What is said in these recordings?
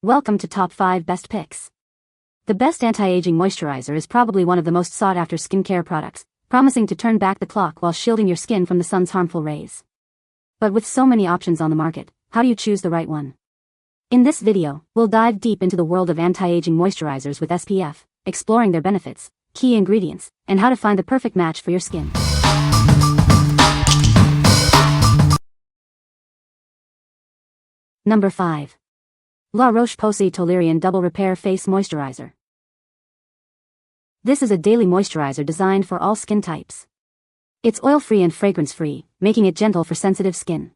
Welcome to Top 5 Best Picks. The best anti-aging moisturizer is probably one of the most sought-after skincare products, promising to turn back the clock while shielding your skin from the sun's harmful rays. But with so many options on the market, how do you choose the right one? In this video, we'll dive deep into the world of anti-aging moisturizers with SPF, exploring their benefits, key ingredients, and how to find the perfect match for your skin. Number 5. La Roche-Posay Toleriane Double Repair Face Moisturizer. This is a daily moisturizer designed for all skin types. It's oil-free and fragrance-free, making it gentle for sensitive skin.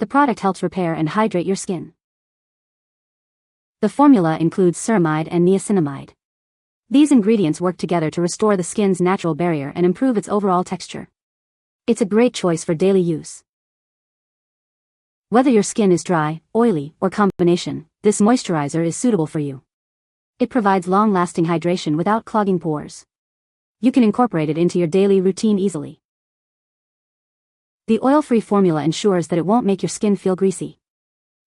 The product helps repair and hydrate your skin. The formula includes ceramide and niacinamide. These ingredients work together to restore the skin's natural barrier and improve its overall texture. It's a great choice for daily use. Whether your skin is dry, oily, or combination, this moisturizer is suitable for you. It provides long-lasting hydration without clogging pores. You can incorporate it into your daily routine easily. The oil-free formula ensures that it won't make your skin feel greasy.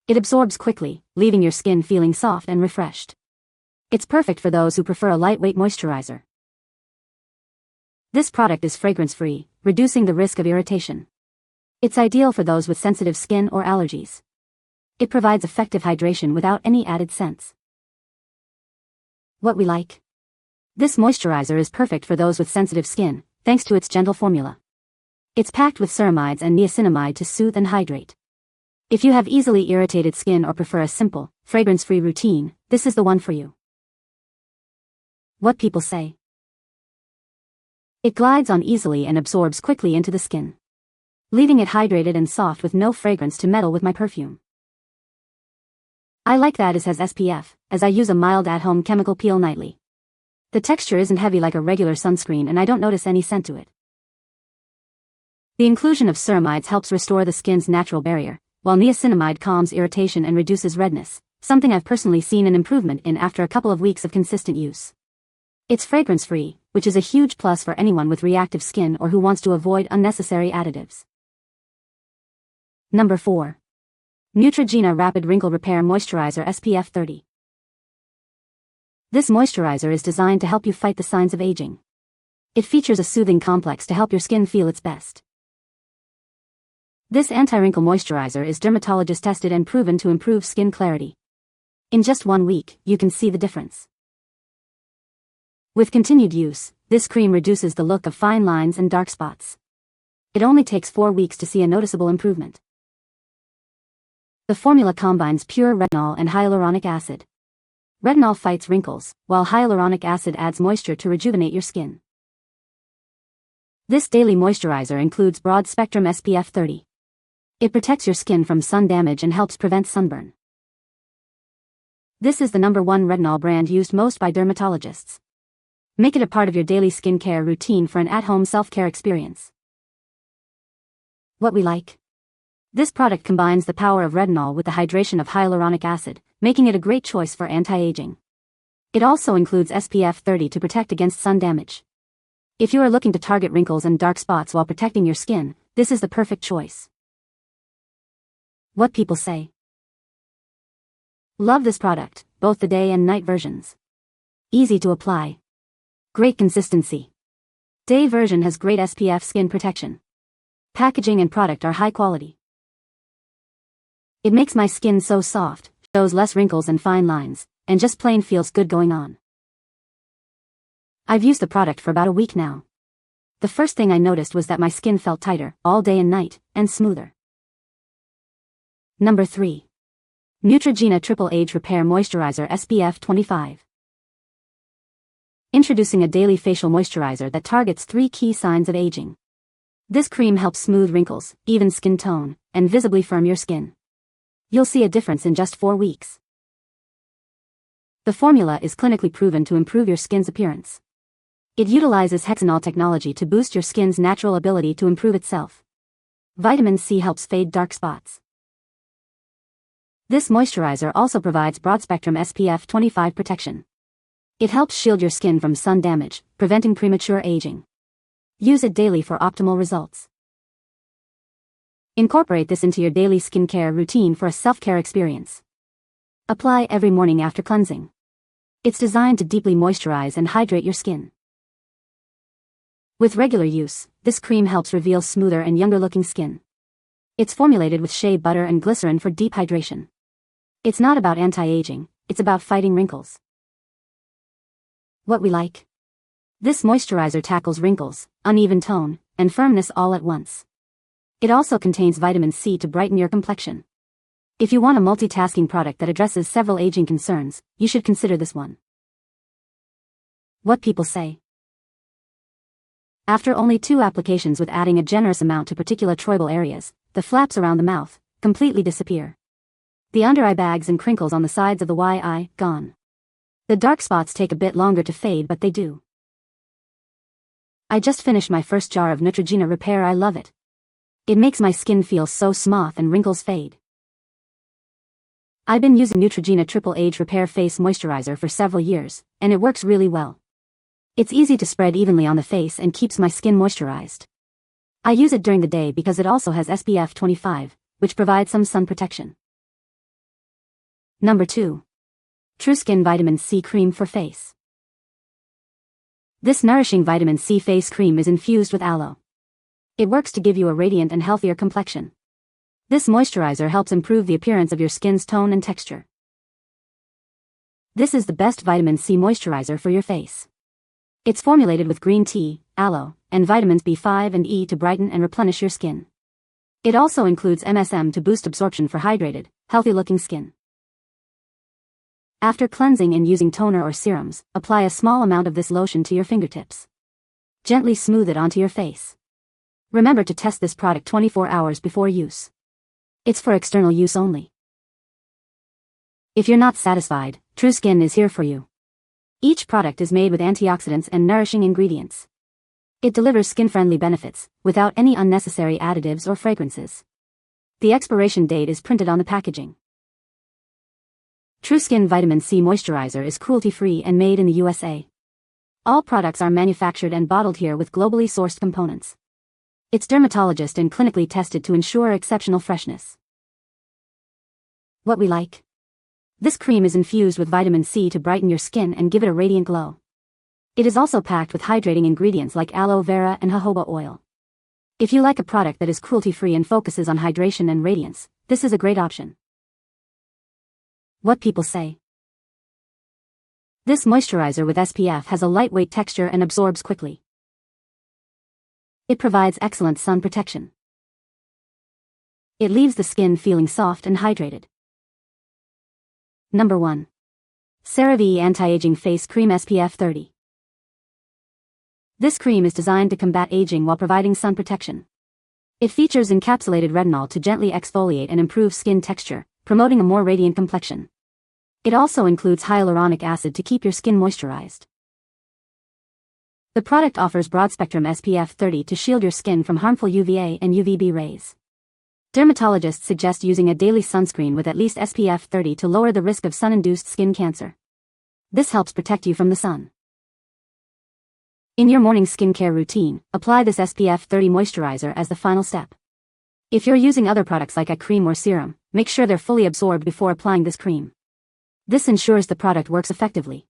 It absorbs quickly, leaving your skin feeling soft and refreshed. It's perfect for those who prefer a lightweight moisturizer. This product is fragrance-free, reducing the risk of irritation. It's ideal for those with sensitive skin or allergies. It provides effective hydration without any added scents. What we like? This moisturizer is perfect for those with sensitive skin, thanks to its gentle formula. It's packed with ceramides and niacinamide to soothe and hydrate. If you have easily irritated skin or prefer a simple, fragrance-free routine, this is the one for you. What people say? It glides on easily and absorbs quickly into the skin, leaving it hydrated and soft with no fragrance to meddle with my perfume. I like that it has SPF, as I use a mild at-home chemical peel nightly. The texture isn't heavy like a regular sunscreen and I don't notice any scent to it. The inclusion of ceramides helps restore the skin's natural barrier, while niacinamide calms irritation and reduces redness, something I've personally seen an improvement in after a couple of weeks of consistent use. It's fragrance-free, which is a huge plus for anyone with reactive skin or who wants to avoid unnecessary additives. Number 4. Neutrogena Rapid Wrinkle Repair Moisturizer SPF 30. This moisturizer is designed to help you fight the signs of aging. It features a soothing complex to help your skin feel its best. This anti-wrinkle moisturizer is dermatologist tested and proven to improve skin clarity. In just 1 week, you can see the difference. With continued use, this cream reduces the look of fine lines and dark spots. It only takes 4 weeks to see a noticeable improvement. The formula combines pure retinol and hyaluronic acid. Retinol fights wrinkles, while hyaluronic acid adds moisture to rejuvenate your skin. This daily moisturizer includes broad-spectrum SPF 30. It protects your skin from sun damage and helps prevent sunburn. This is the #1 retinol brand used most by dermatologists. Make it a part of your daily skincare routine for an at-home self-care experience. What we like? This product combines the power of retinol with the hydration of hyaluronic acid, making it a great choice for anti-aging. It also includes SPF 30 to protect against sun damage. If you are looking to target wrinkles and dark spots while protecting your skin, this is the perfect choice. What people say? Love this product, both the day and night versions. Easy to apply. Great consistency. Day version has great SPF skin protection. Packaging and product are high quality. It makes my skin so soft, shows less wrinkles and fine lines, and just plain feels good going on. I've used the product for about a week now. The first thing I noticed was that my skin felt tighter, all day and night, and smoother. Number 3. Neutrogena Triple Age Repair Moisturizer SPF 25. Introducing a daily facial moisturizer that targets 3 key signs of aging. This cream helps smooth wrinkles, even skin tone, and visibly firm your skin. You'll see a difference in just 4 weeks. The formula is clinically proven to improve your skin's appearance. It utilizes hexanol technology to boost your skin's natural ability to improve itself. Vitamin C helps fade dark spots. This moisturizer also provides broad-spectrum SPF 25 protection. It helps shield your skin from sun damage, preventing premature aging. Use it daily for optimal results. Incorporate this into your daily skincare routine for a self-care experience. Apply every morning after cleansing. It's designed to deeply moisturize and hydrate your skin. With regular use, this cream helps reveal smoother and younger-looking skin. It's formulated with shea butter and glycerin for deep hydration. It's not about anti-aging, it's about fighting wrinkles. What we like. This moisturizer tackles wrinkles, uneven tone, and firmness all at once. It also contains vitamin C to brighten your complexion. If you want a multitasking product that addresses several aging concerns, you should consider this one. What people say. After only 2 applications with adding a generous amount to particular troidal areas, the flaps around the mouth completely disappear. The under-eye bags and crinkles on the sides of the eye, gone. The dark spots take a bit longer to fade, but they do. I just finished my first jar of Neutrogena Repair. I love it. It makes my skin feel so smooth and wrinkles fade. I've been using Neutrogena Triple Age Repair Face Moisturizer for several years, and it works really well. It's easy to spread evenly on the face and keeps my skin moisturized. I use it during the day because it also has SPF 25, which provides some sun protection. Number 2. TruSkin Vitamin C Cream for Face. This nourishing vitamin C face cream is infused with aloe. It works to give you a radiant and healthier complexion. This moisturizer helps improve the appearance of your skin's tone and texture. This is the best vitamin C moisturizer for your face. It's formulated with green tea, aloe, and vitamins B5 and E to brighten and replenish your skin. It also includes MSM to boost absorption for hydrated, healthy-looking skin. After cleansing and using toner or serums, apply a small amount of this lotion to your fingertips. Gently smooth it onto your face. Remember to test this product 24 hours before use. It's for external use only. If you're not satisfied, TruSkin is here for you. Each product is made with antioxidants and nourishing ingredients. It delivers skin-friendly benefits, without any unnecessary additives or fragrances. The expiration date is printed on the packaging. TruSkin Vitamin C Moisturizer is cruelty-free and made in the USA. All products are manufactured and bottled here with globally sourced components. It's dermatologist and clinically tested to ensure exceptional freshness. What we like. This cream is infused with vitamin C to brighten your skin and give it a radiant glow. It is also packed with hydrating ingredients like aloe vera and jojoba oil. If you like a product that is cruelty-free and focuses on hydration and radiance, this is a great option. What people say. This moisturizer with SPF has a lightweight texture and absorbs quickly. It provides excellent sun protection. It leaves the skin feeling soft and hydrated. Number 1. CeraVe Anti-Aging Face Cream SPF 30. This cream is designed to combat aging while providing sun protection. It features encapsulated retinol to gently exfoliate and improve skin texture, promoting a more radiant complexion. It also includes hyaluronic acid to keep your skin moisturized. The product offers broad-spectrum SPF 30 to shield your skin from harmful UVA and UVB rays. Dermatologists suggest using a daily sunscreen with at least SPF 30 to lower the risk of sun-induced skin cancer. This helps protect you from the sun. In your morning skincare routine, apply this SPF 30 moisturizer as the final step. If you're using other products like a cream or serum, make sure they're fully absorbed before applying this cream. This ensures the product works effectively.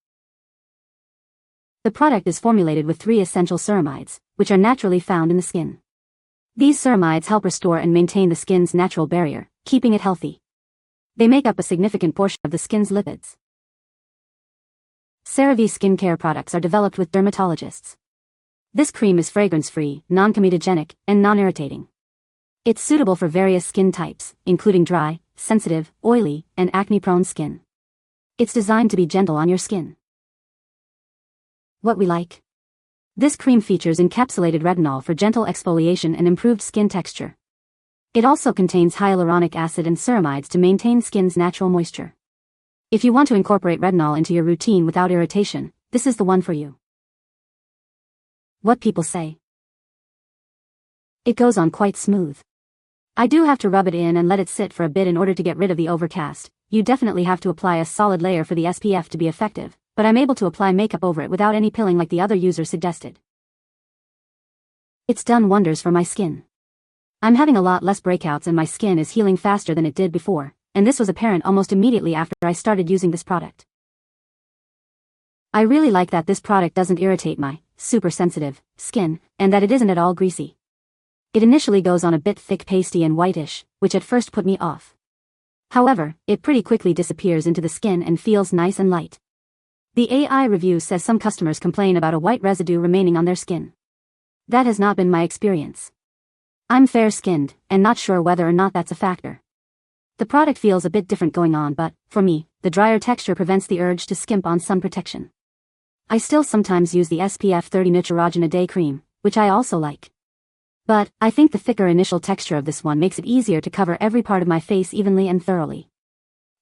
The product is formulated with 3 essential ceramides, which are naturally found in the skin. These ceramides help restore and maintain the skin's natural barrier, keeping it healthy. They make up a significant portion of the skin's lipids. CeraVe skincare products are developed with dermatologists. This cream is fragrance-free, non-comedogenic, and non-irritating. It's suitable for various skin types, including dry, sensitive, oily, and acne-prone skin. It's designed to be gentle on your skin. What we like. This cream features encapsulated retinol for gentle exfoliation and improved skin texture. It also contains hyaluronic acid and ceramides to maintain skin's natural moisture. If you want to incorporate retinol into your routine without irritation, this is the one for you. What people say. It goes on quite smooth. I do have to rub it in and let it sit for a bit in order to get rid of the overcast. You definitely have to apply a solid layer for the SPF to be effective, but I'm able to apply makeup over it without any pilling like the other users suggested. It's done wonders for my skin. I'm having a lot less breakouts and my skin is healing faster than it did before, and this was apparent almost immediately after I started using this product. I really like that this product doesn't irritate my super sensitive skin, and that it isn't at all greasy. It initially goes on a bit thick, pasty and whitish, which at first put me off. However, it pretty quickly disappears into the skin and feels nice and light. The AI review says some customers complain about a white residue remaining on their skin. That has not been my experience. I'm fair-skinned, and not sure whether or not that's a factor. The product feels a bit different going on, but, for me, the drier texture prevents the urge to skimp on sun protection. I still sometimes use the SPF 30 Neutrogena Day Cream, which I also like. But, I think the thicker initial texture of this one makes it easier to cover every part of my face evenly and thoroughly.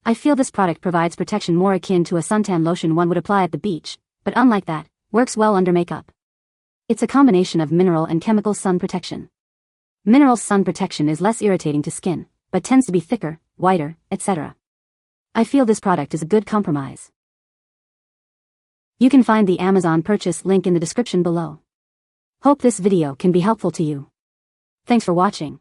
I feel this product provides protection more akin to a suntan lotion one would apply at the beach, but unlike that, works well under makeup. It's a combination of mineral and chemical sun protection. Mineral sun protection is less irritating to skin, but tends to be thicker, whiter, etc. I feel this product is a good compromise. You can find the Amazon purchase link in the description below. Hope this video can be helpful to you. Thanks for watching.